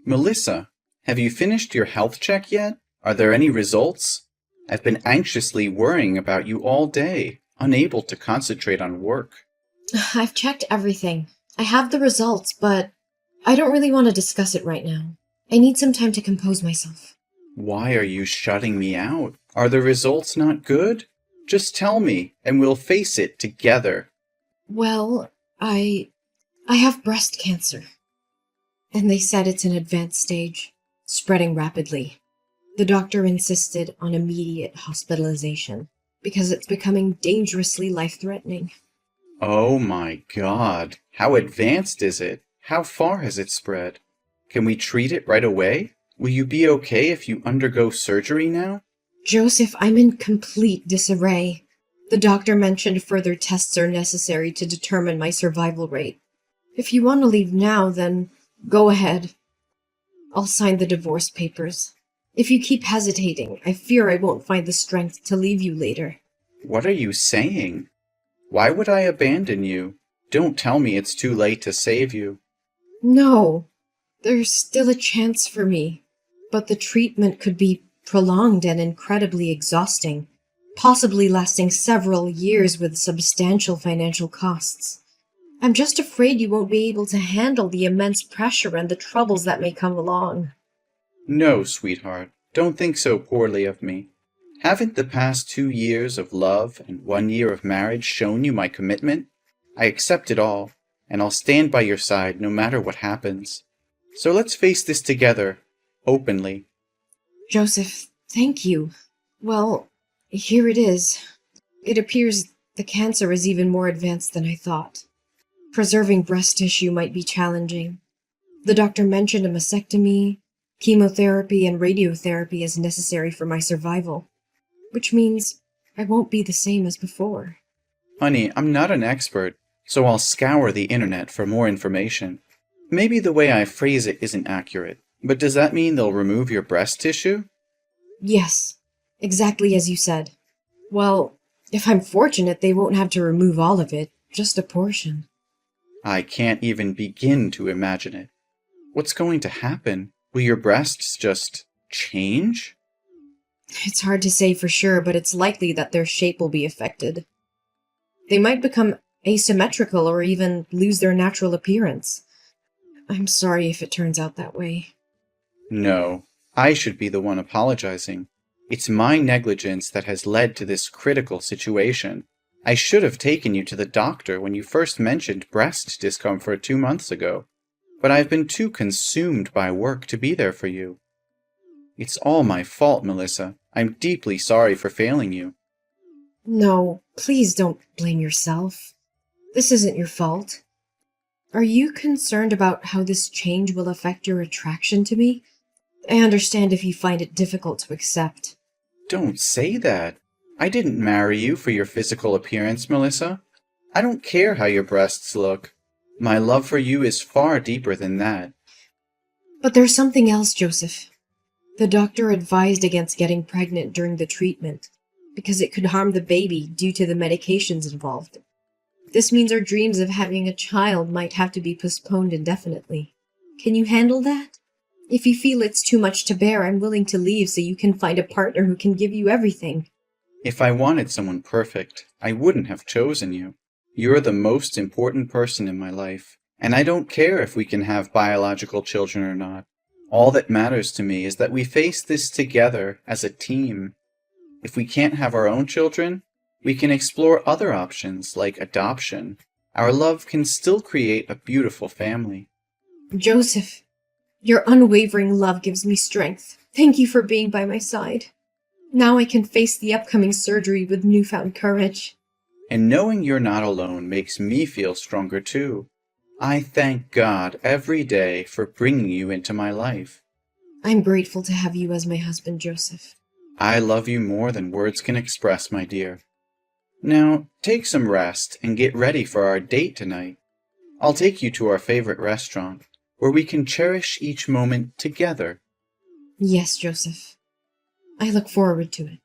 Melissa, have you finished your health check yet? Are there any results? I've been anxiously worrying about you all day, unable to concentrate on work. I've checked everything. I have the results, but I don't really want to discuss it right now. I need some time to compose myself. Why are you shutting me out? Are the results not good? Just tell me, and we'll face it together. Well, I have breast cancer. And they said it's an advanced stage, spreading rapidly. The doctor insisted on immediate hospitalization because it's becoming dangerously life-threatening. Oh my God. How advanced is it? How far has it spread? Can we treat it right away? Will you be okay if you undergo surgery now? Joseph, I'm in complete disarray. The doctor mentioned further tests are necessary to determine my survival rate. If you want to leave now, then go ahead. I'll sign the divorce papers. If you keep hesitating, I fear I won't find the strength to leave you later. What are you saying? Why would I abandon you? Don't tell me it's too late to save you. No, there's still a chance for me, but the treatment could be prolonged and incredibly exhausting, possibly lasting several years with substantial financial costs. I'm just afraid you won't be able to handle the immense pressure and the troubles that may come along. No, sweetheart, don't think so poorly of me. Haven't the past 2 years of love and 1 year of marriage shown you my commitment? I accept it all, and I'll stand by your side no matter what happens. So let's face this together, openly. Joseph, thank you. Well, here it is. It appears the cancer is even more advanced than I thought. Preserving breast tissue might be challenging. The doctor mentioned a mastectomy, chemotherapy, and radiotherapy as necessary for my survival, which means I won't be the same as before. Honey, I'm not an expert, so I'll scour the internet for more information. Maybe the way I phrase it isn't accurate, but does that mean they'll remove your breast tissue? Yes, exactly as you said. Well, if I'm fortunate, they won't have to remove all of it, just a portion. I can't even begin to imagine it. What's going to happen? Will your breasts just change? It's hard to say for sure, but it's likely that their shape will be affected. They might become asymmetrical or even lose their natural appearance. I'm sorry if it turns out that way. No, I should be the one apologizing. It's my negligence that has led to this critical situation. I should have taken you to the doctor when you first mentioned breast discomfort 2 months ago, but I've been too consumed by work to be there for you. It's all my fault, Melissa. I'm deeply sorry for failing you. No, please don't blame yourself. This isn't your fault. Are you concerned about how this change will affect your attraction to me? I understand if you find it difficult to accept. Don't say that. I didn't marry you for your physical appearance, Melissa. I don't care how your breasts look. My love for you is far deeper than that. But there's something else, Joseph. The doctor advised against getting pregnant during the treatment because it could harm the baby due to the medications involved. This means our dreams of having a child might have to be postponed indefinitely. Can you handle that? If you feel it's too much to bear, I'm willing to leave so you can find a partner who can give you everything. If I wanted someone perfect, I wouldn't have chosen you. You're the most important person in my life, and I don't care if we can have biological children or not. All that matters to me is that we face this together as a team. If we can't have our own children, we can explore other options like adoption. Our love can still create a beautiful family. Joseph, your unwavering love gives me strength. Thank you for being by my side. Now I can face the upcoming surgery with newfound courage. And knowing you're not alone makes me feel stronger too. I thank God every day for bringing you into my life. I'm grateful to have you as my husband, Joseph. I love you more than words can express, my dear. Now, take some rest and get ready for our date tonight. I'll take you to our favorite restaurant, where we can cherish each moment together. Yes, Joseph. I look forward to it.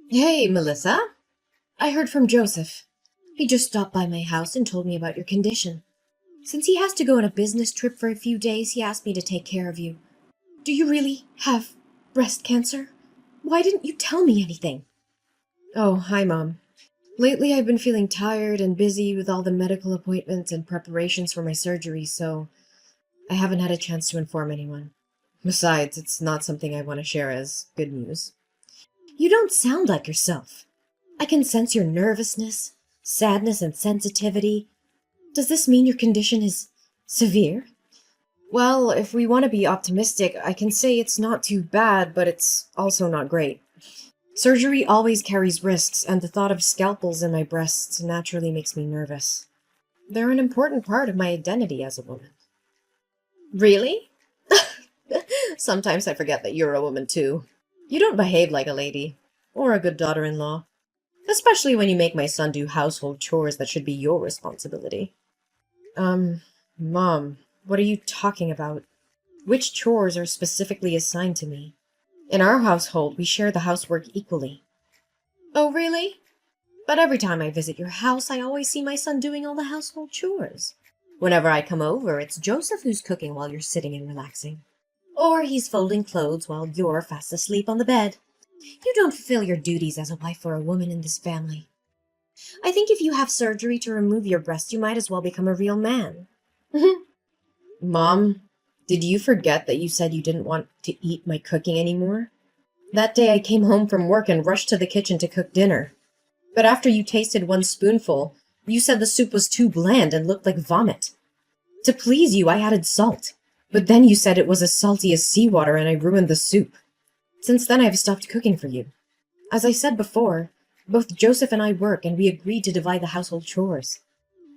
Hey, Melissa. I heard from Joseph. He just stopped by my house and told me about your condition. Since he has to go on a business trip for a few days, he asked me to take care of you. Do you really have breast cancer? Why didn't you tell me anything? Oh, hi, Mom. Lately, I've been feeling tired and busy with all the medical appointments and preparations for my surgery, so I haven't had a chance to inform anyone. Besides, it's not something I want to share as good news. You don't sound like yourself. I can sense your nervousness, sadness, and sensitivity. Does this mean your condition is severe? Well, if we want to be optimistic, I can say it's not too bad, but it's also not great. Surgery always carries risks, and the thought of scalpels in my breasts naturally makes me nervous. They're an important part of my identity as a woman. Really? Sometimes I forget that you're a woman too. You don't behave like a lady, or a good daughter-in-law, especially when you make my son do household chores that should be your responsibility. Mom, what are you talking about? Which chores are specifically assigned to me? In our household, we share the housework equally. Oh, really? But every time I visit your house, I always see my son doing all the household chores. Whenever I come over, it's Joseph who's cooking while you're sitting and relaxing. Or he's folding clothes while you're fast asleep on the bed. You don't fulfill your duties as a wife or a woman in this family. I think if you have surgery to remove your breast, you might as well become a real man. Mom, did you forget that you said you didn't want to eat my cooking anymore? That day I came home from work and rushed to the kitchen to cook dinner. But after you tasted one spoonful, you said the soup was too bland and looked like vomit. To please you, I added salt. But then you said it was as salty as seawater and I ruined the soup. Since then I've stopped cooking for you. As I said before, both Joseph and I work and we agreed to divide the household chores.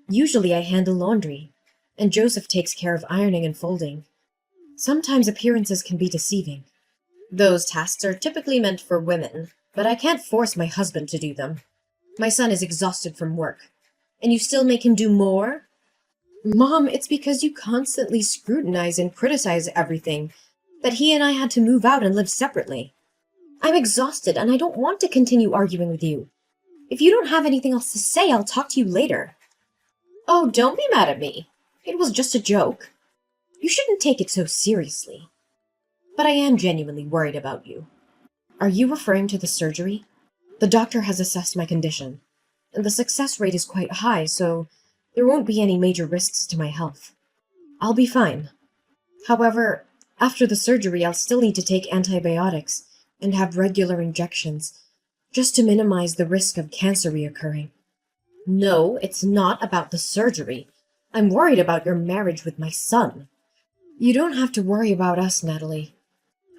Usually I handle laundry, and Joseph takes care of ironing and folding. Sometimes appearances can be deceiving. Those tasks are typically meant for women, but I can't force my husband to do them. My son is exhausted from work. And you still make him do more? Mom, it's because you constantly scrutinize and criticize everything that he and I had to move out and live separately. I'm exhausted and I don't want to continue arguing with you. If you don't have anything else to say, I'll talk to you later. Oh, don't be mad at me. It was just a joke. You shouldn't take it so seriously. But I am genuinely worried about you. Are you referring to the surgery? The doctor has assessed my condition, and the success rate is quite high, so there won't be any major risks to my health. I'll be fine. However, after the surgery, I'll still need to take antibiotics and have regular injections, just to minimize the risk of cancer reoccurring. No, it's not about the surgery. I'm worried about your marriage with my son. You don't have to worry about us, Natalie.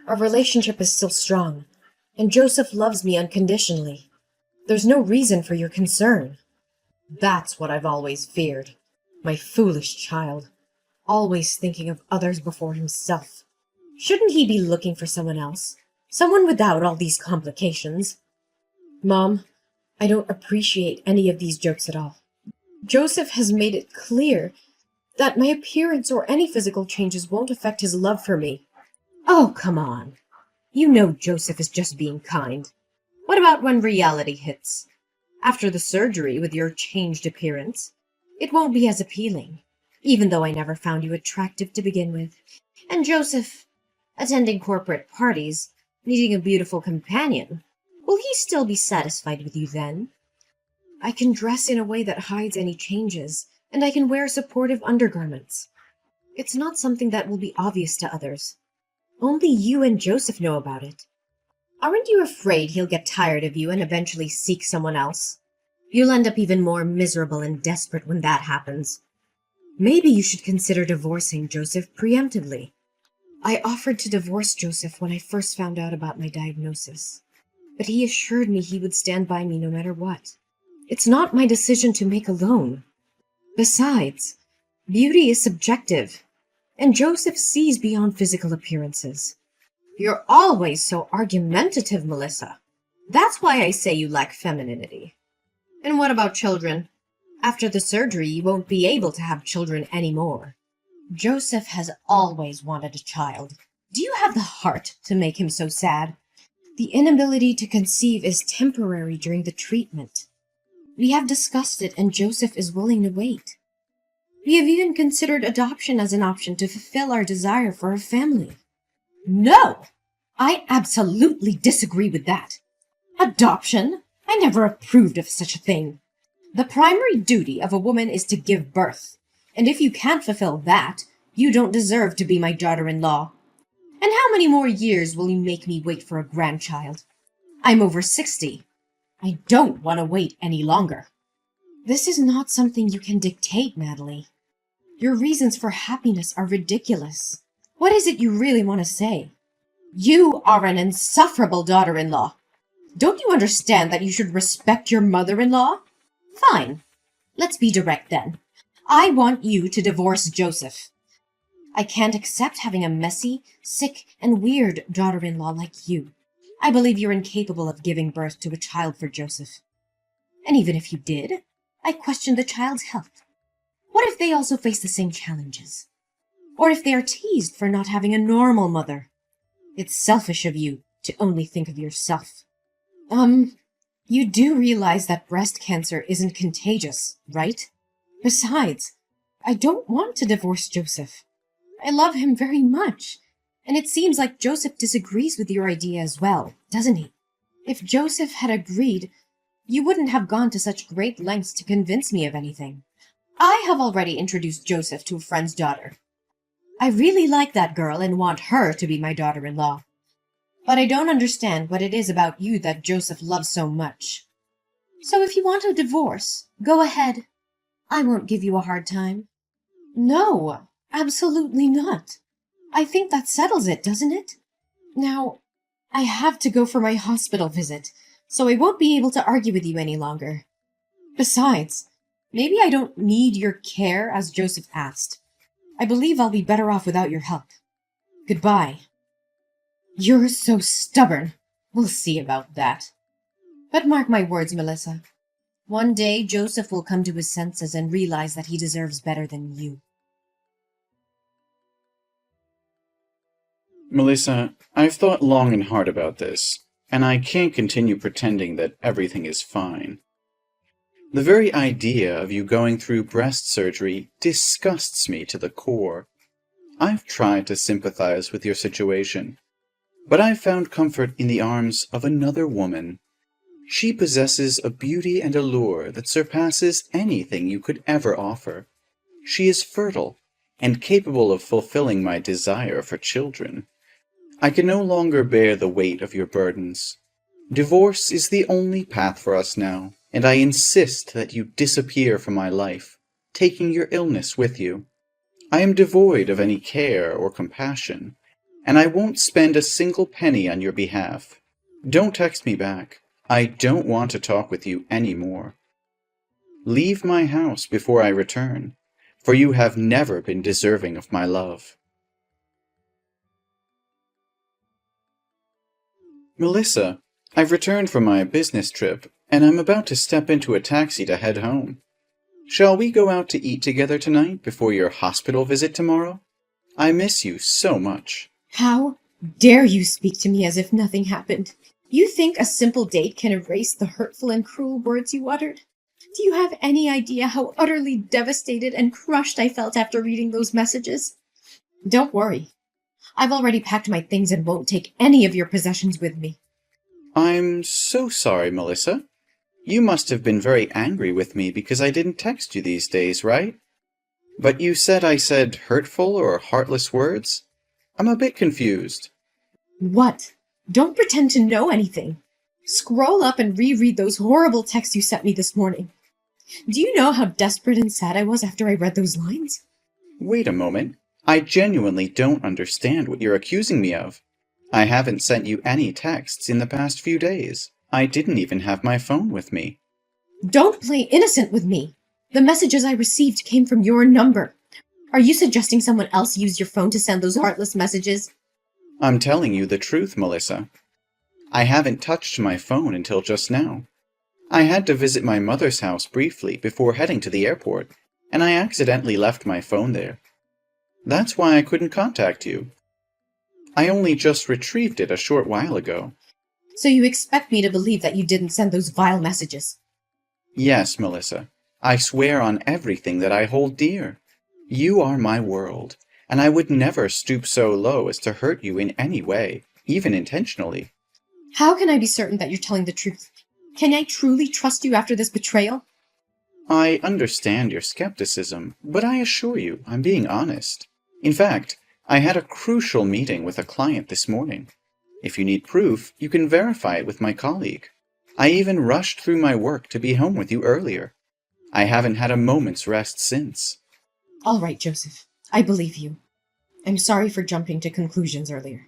Our relationship is still strong, and Joseph loves me unconditionally. There's no reason for your concern. That's what I've always feared. My foolish child, always thinking of others before himself. Shouldn't he be looking for someone else? Someone without all these complications? Mom, I don't appreciate any of these jokes at all. Joseph has made it clear that my appearance or any physical changes won't affect his love for me. Oh, come on. You know Joseph is just being kind. What about when reality hits? After the surgery, with your changed appearance, it won't be as appealing, even though I never found you attractive to begin with. And Joseph, attending corporate parties, needing a beautiful companion, will he still be satisfied with you then? I can dress in a way that hides any changes, and I can wear supportive undergarments. It's not something that will be obvious to others. Only you and Joseph know about it. Aren't you afraid he'll get tired of you and eventually seek someone else? You'll end up even more miserable and desperate when that happens. Maybe you should consider divorcing Joseph preemptively. I offered to divorce Joseph when I first found out about my diagnosis, but he assured me he would stand by me no matter what. It's not my decision to make alone. Besides, beauty is subjective, and Joseph sees beyond physical appearances. You're always so argumentative, Melissa. That's why I say you lack femininity. And what about children? After the surgery, you won't be able to have children anymore. Joseph has always wanted a child. Do you have the heart to make him so sad? The inability to conceive is temporary during the treatment. We have discussed it, and Joseph is willing to wait. We have even considered adoption as an option to fulfill our desire for a family. No! I absolutely disagree with that. Adoption? I never approved of such a thing. The primary duty of a woman is to give birth, and if you can't fulfill that, you don't deserve to be my daughter-in-law. And how many more years will you make me wait for a grandchild? I'm over 60. I don't want to wait any longer. This is not something you can dictate, Natalie. Your reasons for happiness are ridiculous. What is it you really want to say? You are an insufferable daughter-in-law. Don't you understand that you should respect your mother-in-law? Fine. Let's be direct then. I want you to divorce Joseph. I can't accept having a messy, sick, and weird daughter-in-law like you. I believe you're incapable of giving birth to a child for Joseph. And even if you did, I question the child's health. What if they also face the same challenges? Or if they are teased for not having a normal mother? It's selfish of you to only think of yourself. You do realize that breast cancer isn't contagious, right? Besides, I don't want to divorce Joseph. I love him very much, and it seems like Joseph disagrees with your idea as well, doesn't he? If Joseph had agreed, you wouldn't have gone to such great lengths to convince me of anything. I have already introduced Joseph to a friend's daughter. I really like that girl and want her to be my daughter-in-law. But I don't understand what it is about you that Joseph loves so much. So if you want a divorce, go ahead. I won't give you a hard time. No, absolutely not. I think that settles it, doesn't it? Now, I have to go for my hospital visit, so I won't be able to argue with you any longer. Besides, maybe I don't need your care as Joseph asked. I believe I'll be better off without your help. Goodbye. You're so stubborn. We'll see about that. But mark my words, Melissa. One day Joseph will come to his senses and realize that he deserves better than you. Melissa, I've thought long and hard about this, and I can't continue pretending that everything is fine. The very idea of you going through breast surgery disgusts me to the core. I've tried to sympathize with your situation, but I've found comfort in the arms of another woman. She possesses a beauty and allure that surpasses anything you could ever offer. She is fertile and capable of fulfilling my desire for children. I can no longer bear the weight of your burdens. Divorce is the only path for us now, and I insist that you disappear from my life, taking your illness with you. I am devoid of any care or compassion, and I won't spend a single penny on your behalf. Don't text me back. I don't want to talk with you any more. Leave my house before I return, for you have never been deserving of my love. Melissa, I've returned from my business trip, and I'm about to step into a taxi to head home. Shall we go out to eat together tonight before your hospital visit tomorrow? I miss you so much. How dare you speak to me as if nothing happened? You think a simple date can erase the hurtful and cruel words you uttered? Do you have any idea how utterly devastated and crushed I felt after reading those messages? Don't worry. I've already packed my things and won't take any of your possessions with me. I'm so sorry, Melissa. You must have been very angry with me because I didn't text you these days, right? But you said I said hurtful or heartless words? I'm a bit confused. What? Don't pretend to know anything. Scroll up and reread those horrible texts you sent me this morning. Do you know how desperate and sad I was after I read those lines? Wait a moment. I genuinely don't understand what you're accusing me of. I haven't sent you any texts in the past few days. I didn't even have my phone with me. Don't play innocent with me. The messages I received came from your number. Are you suggesting someone else used your phone to send those heartless messages? I'm telling you the truth, Melissa. I haven't touched my phone until just now. I had to visit my mother's house briefly before heading to the airport, and I accidentally left my phone there. That's why I couldn't contact you. I only just retrieved it a short while ago. So you expect me to believe that you didn't send those vile messages? Yes, Melissa. I swear on everything that I hold dear. You are my world, and I would never stoop so low as to hurt you in any way, even intentionally. How can I be certain that you're telling the truth? Can I truly trust you after this betrayal? I understand your skepticism, but I assure you I'm being honest. In fact, I had a crucial meeting with a client this morning. If you need proof, you can verify it with my colleague. I even rushed through my work to be home with you earlier. I haven't had a moment's rest since. All right, Joseph. I believe you. I'm sorry for jumping to conclusions earlier.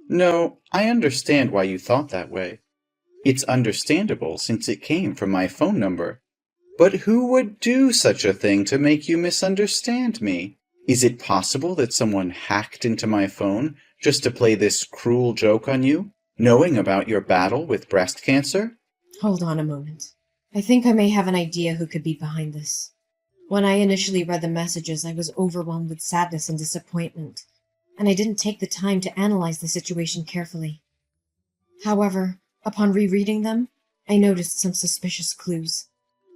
No, I understand why you thought that way. It's understandable since it came from my phone number. But who would do such a thing to make you misunderstand me? Is it possible that someone hacked into my phone just to play this cruel joke on you, knowing about your battle with breast cancer? Hold on a moment. I think I may have an idea who could be behind this. When I initially read the messages, I was overwhelmed with sadness and disappointment, and I didn't take the time to analyze the situation carefully. However, upon rereading them, I noticed some suspicious clues.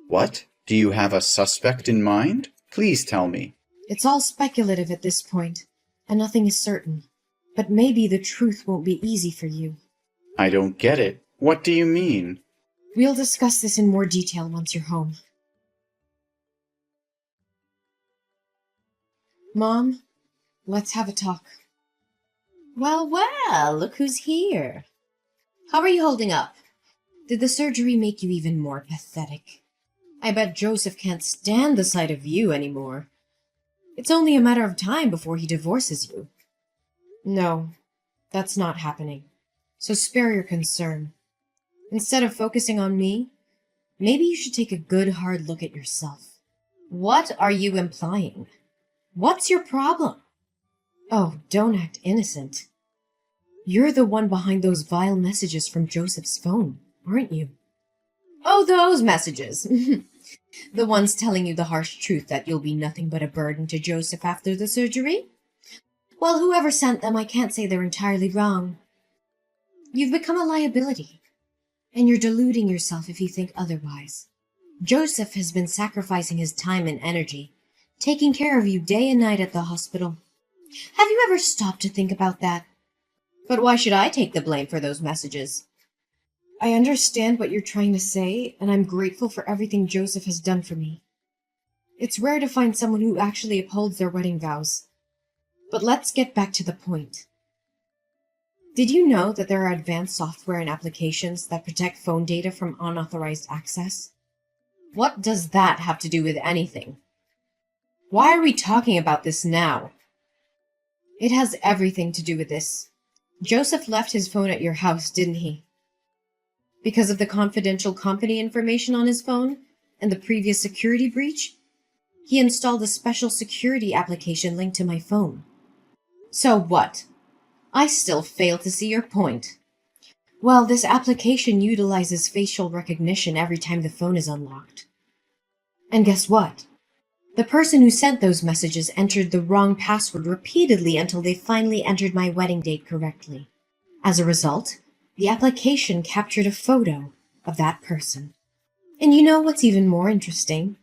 What? Do you have a suspect in mind? Please tell me. It's all speculative at this point, and nothing is certain. But maybe the truth won't be easy for you. I don't get it. What do you mean? We'll discuss this in more detail once you're home. Mom, let's have a talk. Well, well, look who's here. How are you holding up? Did the surgery make you even more pathetic? I bet Joseph can't stand the sight of you anymore. It's only a matter of time before he divorces you. No, that's not happening. So spare your concern. Instead of focusing on me, maybe you should take a good hard look at yourself. What are you implying? What's your problem? Oh, don't act innocent. You're the one behind those vile messages from Joseph's phone, aren't you? Oh, those messages. The ones telling you the harsh truth that you'll be nothing but a burden to Joseph after the surgery? Well, whoever sent them, I can't say they're entirely wrong. You've become a liability, and you're deluding yourself if you think otherwise. Joseph has been sacrificing his time and energy, taking care of you day and night at the hospital. Have you ever stopped to think about that? But why should I take the blame for those messages? I understand what you're trying to say, and I'm grateful for everything Joseph has done for me. It's rare to find someone who actually upholds their wedding vows. But let's get back to the point. Did you know that there are advanced software and applications that protect phone data from unauthorized access? What does that have to do with anything? Why are we talking about this now? It has everything to do with this. Joseph left his phone at your house, didn't he? Because of the confidential company information on his phone and the previous security breach, he installed a special security application linked to my phone. So what? I still fail to see your point. Well, this application utilizes facial recognition every time the phone is unlocked. And guess what? The person who sent those messages entered the wrong password repeatedly until they finally entered my wedding date correctly. As a result, the application captured a photo of that person. And you know what's even more interesting?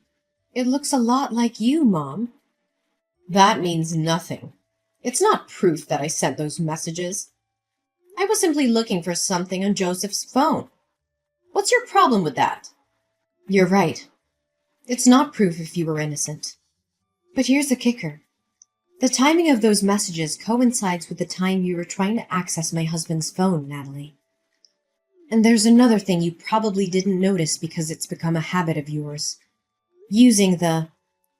It looks a lot like you, Mom. That means nothing. It's not proof that I sent those messages. I was simply looking for something on Joseph's phone. What's your problem with that? You're right. It's not proof if you were innocent. But here's the kicker. The timing of those messages coincides with the time you were trying to access my husband's phone, Natalie. And there's another thing you probably didn't notice because it's become a habit of yours. Using the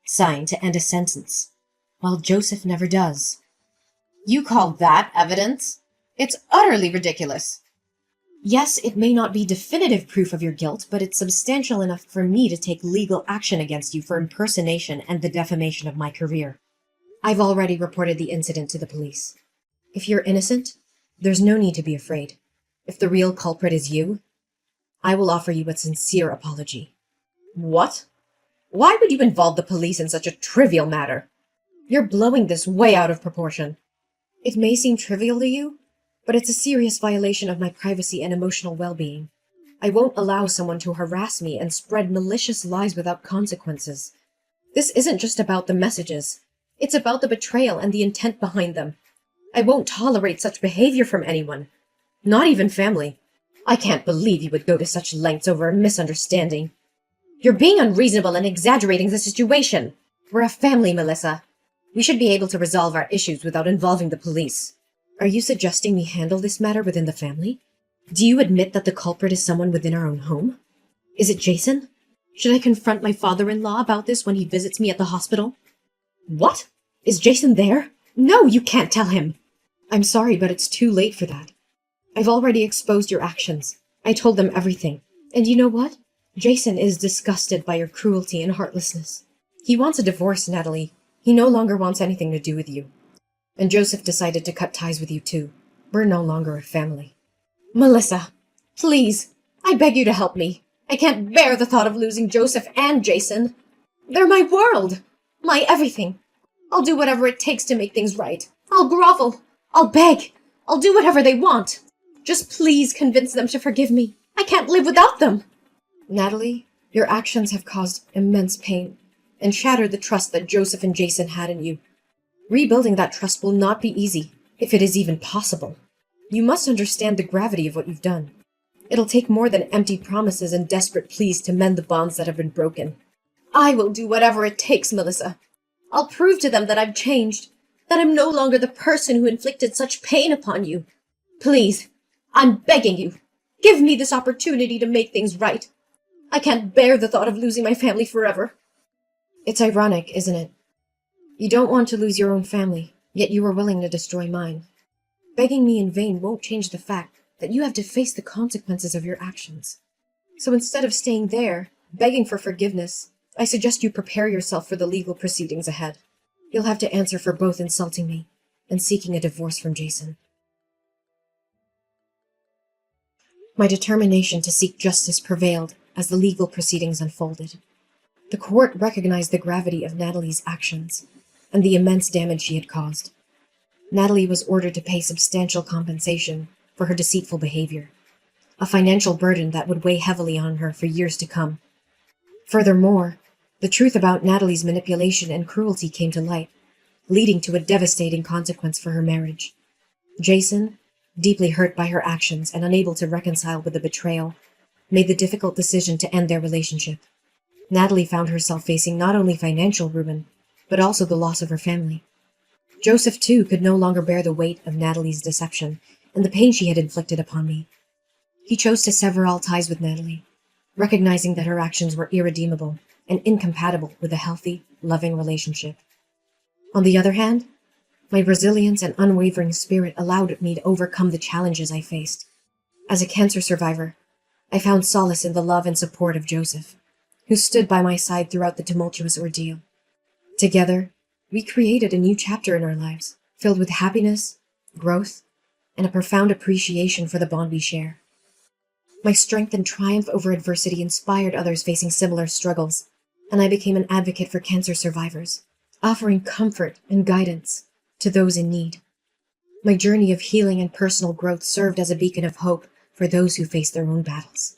sign to end a sentence, while Joseph never does. You call that evidence? It's utterly ridiculous. Yes, it may not be definitive proof of your guilt, but it's substantial enough for me to take legal action against you for impersonation and the defamation of my career. I've already reported the incident to the police. If you're innocent, there's no need to be afraid. If the real culprit is you, I will offer you a sincere apology. What? Why would you involve the police in such a trivial matter? You're blowing this way out of proportion. It may seem trivial to you, but it's a serious violation of my privacy and emotional well-being. I won't allow someone to harass me and spread malicious lies without consequences. This isn't just about the messages. It's about the betrayal and the intent behind them. I won't tolerate such behavior from anyone. Not even family. I can't believe you would go to such lengths over a misunderstanding. You're being unreasonable and exaggerating the situation. We're a family, Melissa. We should be able to resolve our issues without involving the police. Are you suggesting we handle this matter within the family? Do you admit that the culprit is someone within our own home? Is it Jason? Should I confront my father-in-law about this when he visits me at the hospital? What? Is Jason there? No, you can't tell him. I'm sorry, but it's too late for that. I've already exposed your actions. I told them everything. And you know what? Jason is disgusted by your cruelty and heartlessness. He wants a divorce, Natalie. He no longer wants anything to do with you. And Joseph decided to cut ties with you too. We're no longer a family. Melissa, please, I beg you to help me. I can't bear the thought of losing Joseph and Jason. They're my world, my everything. I'll do whatever it takes to make things right. I'll grovel. I'll beg. I'll do whatever they want. Just please convince them to forgive me. I can't live without them. Natalie, your actions have caused immense pain and shattered the trust that Joseph and Jason had in you. Rebuilding that trust will not be easy, if it is even possible. You must understand the gravity of what you've done. It'll take more than empty promises and desperate pleas to mend the bonds that have been broken. I will do whatever it takes, Melissa. I'll prove to them that I've changed, that I'm no longer the person who inflicted such pain upon you. Please, I'm begging you, give me this opportunity to make things right. I can't bear the thought of losing my family forever. It's ironic, isn't it? You don't want to lose your own family, yet you are willing to destroy mine. Begging me in vain won't change the fact that you have to face the consequences of your actions. So instead of staying there, begging for forgiveness, I suggest you prepare yourself for the legal proceedings ahead. You'll have to answer for both insulting me and seeking a divorce from Jason. My determination to seek justice prevailed as the legal proceedings unfolded. The court recognized the gravity of Natalie's actions and the immense damage she had caused. Natalie was ordered to pay substantial compensation for her deceitful behavior, a financial burden that would weigh heavily on her for years to come. Furthermore, the truth about Natalie's manipulation and cruelty came to light, leading to a devastating consequence for her marriage. Jason, deeply hurt by her actions and unable to reconcile with the betrayal, made the difficult decision to end their relationship. Natalie found herself facing not only financial ruin, but also the loss of her family. Joseph, too, could no longer bear the weight of Natalie's deception and the pain she had inflicted upon me. He chose to sever all ties with Natalie, recognizing that her actions were irredeemable and incompatible with a healthy, loving relationship. On the other hand, my resilience and unwavering spirit allowed me to overcome the challenges I faced. As a cancer survivor, I found solace in the love and support of Joseph, who stood by my side throughout the tumultuous ordeal. Together, we created a new chapter in our lives, filled with happiness, growth, and a profound appreciation for the bond we share. My strength and triumph over adversity inspired others facing similar struggles, and I became an advocate for cancer survivors, offering comfort and guidance to those in need. My journey of healing and personal growth served as a beacon of hope for those who face their own battles.